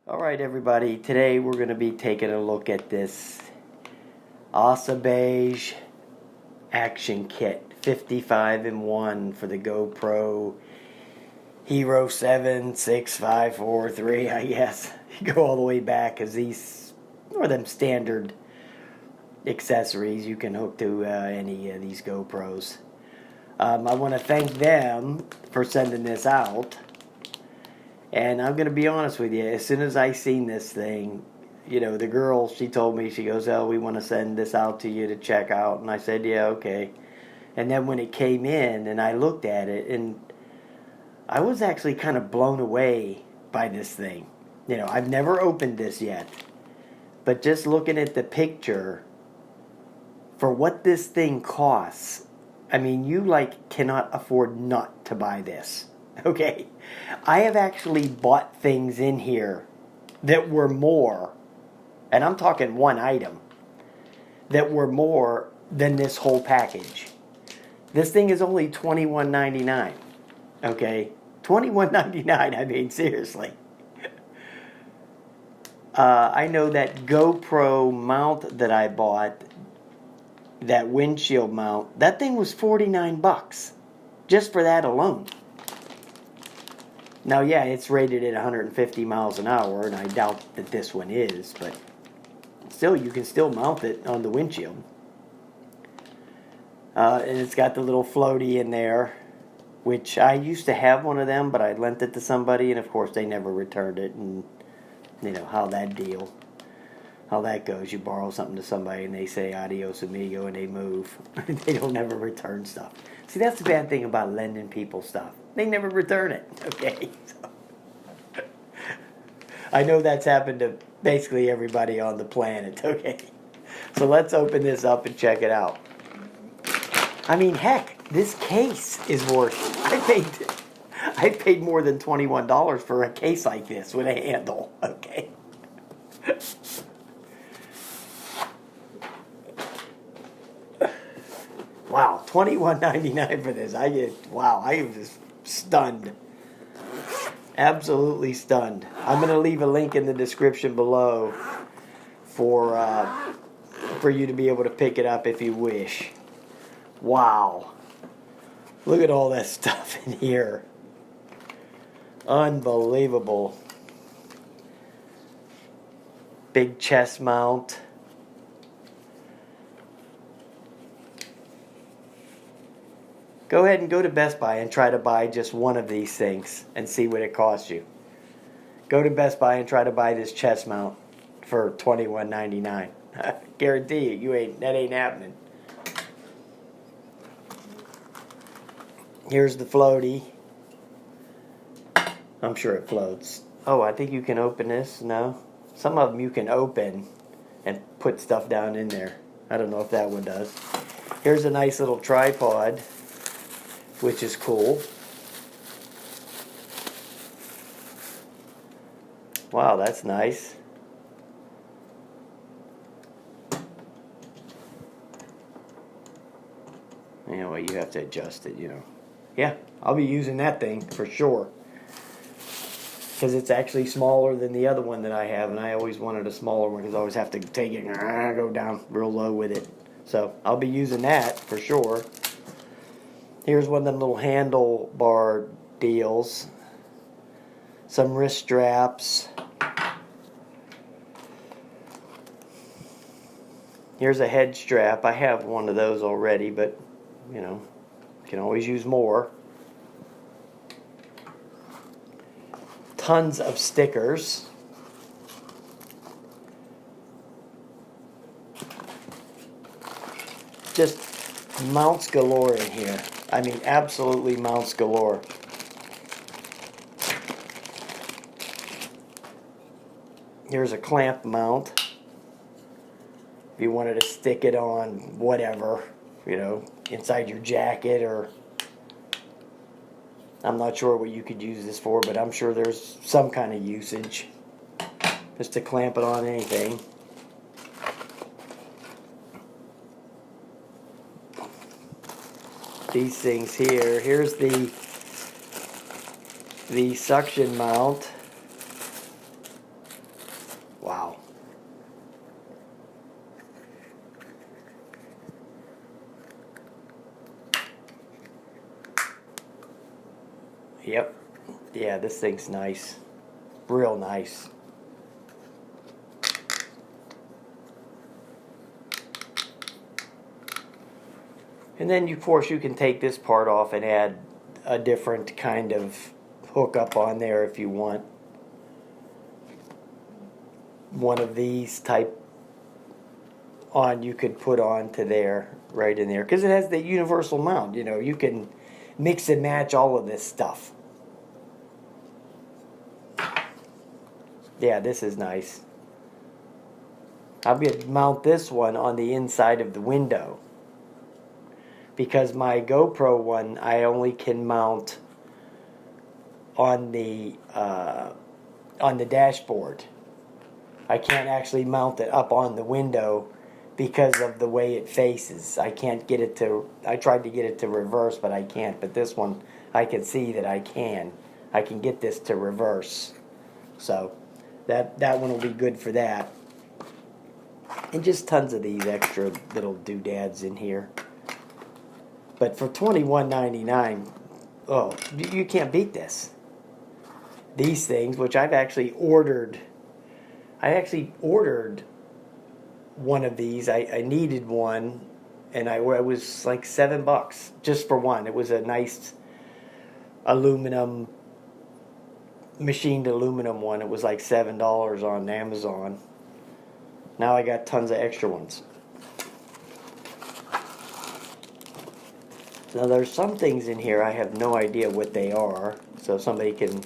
Alright everybody, today we're going to be taking a look at this Asobeage action kit 55 in 1 for the Gopro Hero 7 6543, I guess. You go all the way back because these are them standard accessories you can hook to any of these GoPros. I want to thank them for sending this out. And I'm going to be honest with you, as soon as I seen this thing, you know, the girl, she told me, she goes, oh, we want to send this out to you to check out. And I said, yeah, okay. And then when it came in and I looked at it, and I was actually kind of blown away by this thing. You know, I've never opened this yet. But just looking at the picture, for what this thing costs, I mean, you cannot afford not to buy this. Okay, I have actually bought things in here that were more, and I'm talking one item, that were more than this whole package. This thing is only $21.99. Okay, $21.99. I mean, seriously. I know that GoPro mount that I bought, that windshield mount, that thing was $49 just for that alone. Now, yeah, it's rated at 150 miles an hour, and I doubt that this one is, but still, you can still mount it on the windshield. And it's got the little floaty in there, which I used to have one of them, but I lent it to somebody, and of course, they never returned it, and you know how that goes. You borrow something to somebody, and they say, adios amigo, and they move. They don't ever return stuff. See, that's the bad thing about lending people stuff. They never return it, okay? So, I know that's happened to basically everybody on the planet, okay? So let's open this up and check it out. I mean, heck, this case is worth... I paid more than $21 for a case like this with a handle, okay? Wow, $21.99 for this. I am just stunned. Absolutely stunned. I'm going to leave a link in the description below for you to be able to pick it up if you wish. Wow. Look at all that stuff in here. Unbelievable. Big chest mount. Go ahead and go to Best Buy and try to buy just one of these things and see what it costs you. Go to Best Buy and try to buy this chest mount for $21.99. Guarantee you, that ain't happening. Here's the floaty. I'm sure it floats. Oh, I think you can open this. No? Some of them you can open and put stuff down in there. I don't know if that one does. Here's a nice little tripod, which is cool. Wow, that's nice. Anyway, you have to adjust it, you know. Yeah, I'll be using that thing for sure. Because it's actually smaller than the other one that I have, and I always wanted a smaller one because I always have to take it and go down real low with it. So I'll be using that for sure. Here's one of them little handlebar deals. Some wrist straps. Here's a head strap. I have one of those already, but, you know, you can always use more. Tons of stickers. Just mounts galore in here. I mean, absolutely mounts galore. Here's a clamp mount. If you wanted to stick it on whatever, you know, inside your jacket, or I'm not sure what you could use this for, but I'm sure there's some kind of usage just to clamp it on anything. These things here. Here's the suction mount. Yep. Yeah, this thing's nice. Real nice. And then, of course, you can take this part off and add a different kind of hook up on there if you want. One of these type on you could put on to there, right in there. Because it has the universal mount, you know. You can mix and match all of this stuff. Yeah, this is nice. I'm going to mount this one on the inside of the window. Because my GoPro one, I only can mount on the dashboard. I can't actually mount it up on the window because of the way it faces. I can't get it to, I tried to get it to reverse, but I can't. But this one, I can see that I can. I can get this to reverse. So that one will be good for that. And just tons of these extra little doodads in here. But for $21.99, oh, you can't beat this. These things, which I've actually ordered. I actually ordered one of these. I needed one, and it was like $7 just for one. It was a nice aluminum, machined aluminum one. It was like $7 on Amazon. Now I got tons of extra ones. Now there's some things in here I have no idea what they are, so somebody can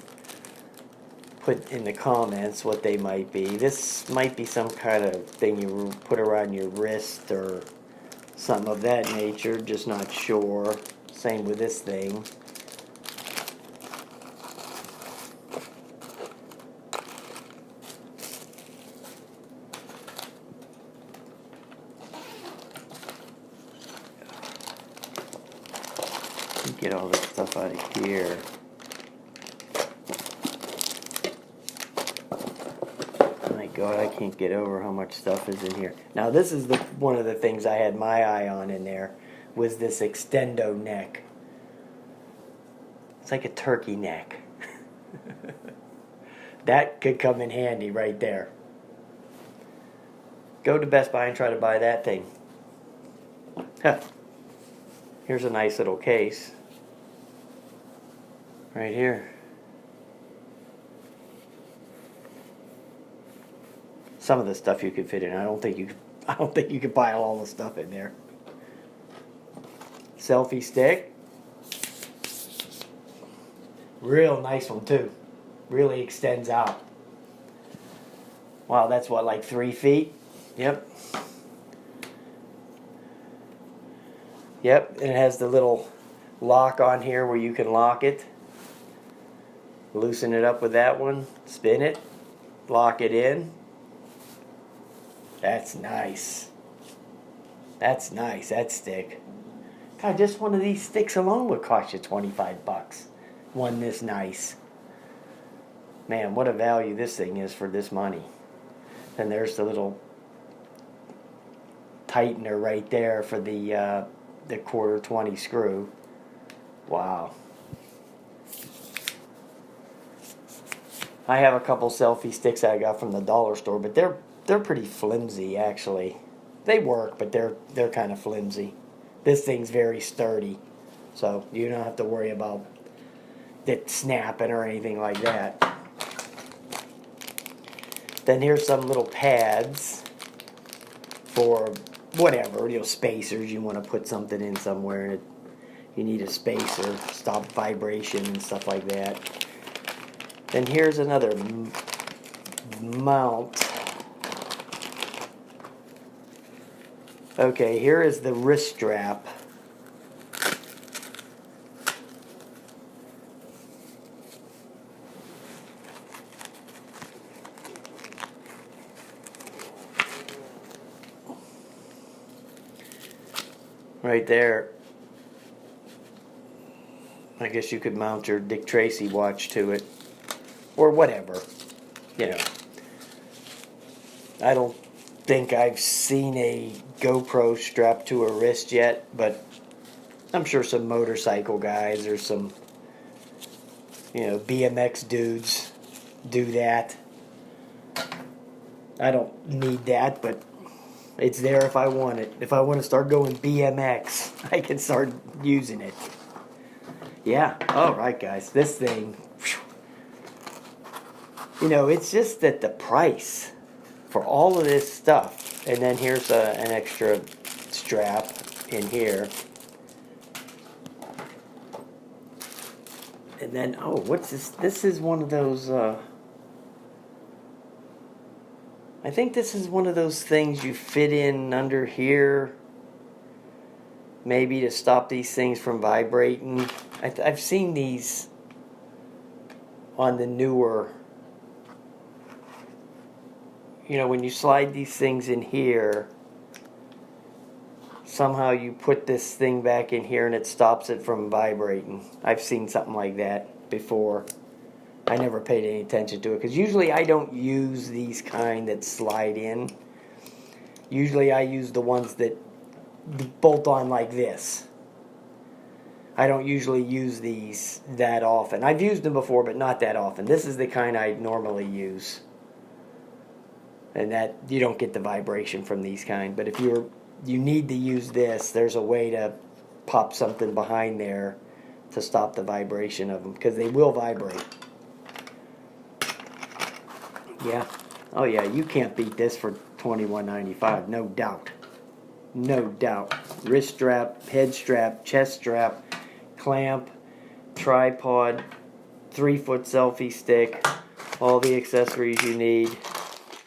put in the comments what they might be. This might be some kind of thing you put around your wrist or something of that nature, just not sure. Same with this thing. Get all this stuff out of here. My God, I can't get over how much stuff is in here. Now this is one of the things I had my eye on in there, was this extendo neck. It's like a turkey neck. That could come in handy right there. Go to Best Buy and try to buy that thing. Huh. Here's a nice little case. Right here. Some of the stuff you could fit in. I don't think you could pile all the stuff in there. Selfie stick. Real nice one too. Really extends out. Wow, that's what, like 3 feet? Yep. Yep, and it has the little lock on here where you can lock it. Loosen it up with that one, spin it, lock it in. That's nice. That's nice, that stick. God, just one of these sticks alone would cost you $25. One this nice. Man, what a value this thing is for this money. And there's the little tightener right there for the quarter 20 screw. Wow. I have a couple selfie sticks I got from the dollar store, but they're pretty flimsy actually. They work, but they're kind of flimsy. This thing's very sturdy, so you don't have to worry about it snapping or anything like that. Then here's some little pads for whatever, you know, spacers. You want to put something in somewhere, and you need a spacer, stop vibration and stuff like that. Then here's another mount. Okay, here is the wrist strap. Right there. I guess you could mount your Dick Tracy watch to it. Or whatever. You know. I don't think I've seen a GoPro strapped to a wrist yet, but I'm sure some motorcycle guys or some BMX dudes do that. I don't need that, but it's there if I want it. If I want to start going BMX, I can start using it. Yeah, alright guys, this thing, it's just that the price for all of this stuff, and then here's an extra strap in here. And then, what's this? This is one of those, I think this is one of those things you fit in under here, maybe to stop these things from vibrating. I've seen these on the newer, when you slide these things in here, somehow you put this thing back in here and it stops it from vibrating. I've seen something like that before. I never paid any attention to it because usually I don't use these kind that slide in. Usually I use the ones that bolt on like this. I don't usually use these that often. I've used them before, but not that often. This is the kind I normally use. And that you don't get the vibration from these kind. But if you need to use this, there's a way to pop something behind there to stop the vibration of them, because they will vibrate. Yeah. Oh yeah, you can't beat this for $21.95, no doubt. No doubt. Wrist strap, head strap, chest strap, clamp, tripod, 3-foot selfie stick, all the accessories you need.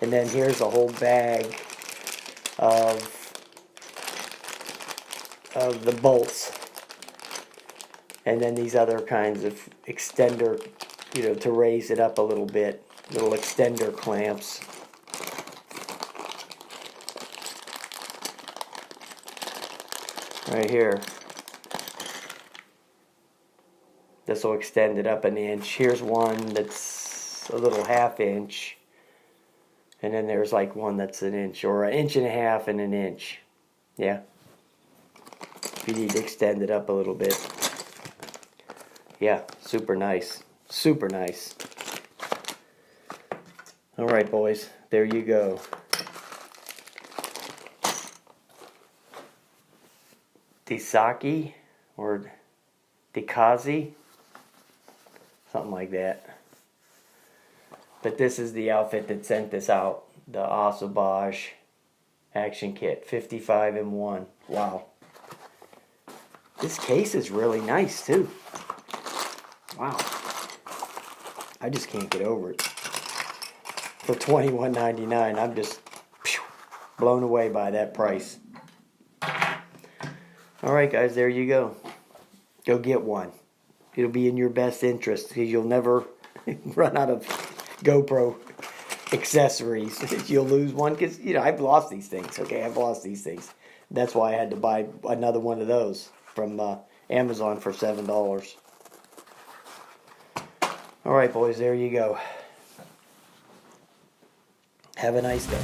And then here's a whole bag of the bolts. And then these other kinds of extender, to raise it up a little bit. Little extender clamps. Right here. This will extend it up an inch. Here's one that's a little 1/2 inch. And then there's like one that's an inch, or 1.5 inches and an inch. Yeah. If you need to extend it up a little bit. Yeah, super nice. Super nice. Alright boys, there you go. Disaki or Dikazi, something like that. But this is the outfit that sent this out, the Asobeage action kit, 55 in 1. Wow. This case is really nice too. Wow. I just can't get over it. For $21.99, I'm just blown away by that price. Alright guys, there you go. Go get one. It'll be in your best interest because you'll never run out of GoPro accessories. You'll lose one because, I've lost these things. Okay, I've lost these things. That's why I had to buy another one of those from Amazon for $7. Alright boys, there you go. Have a nice day.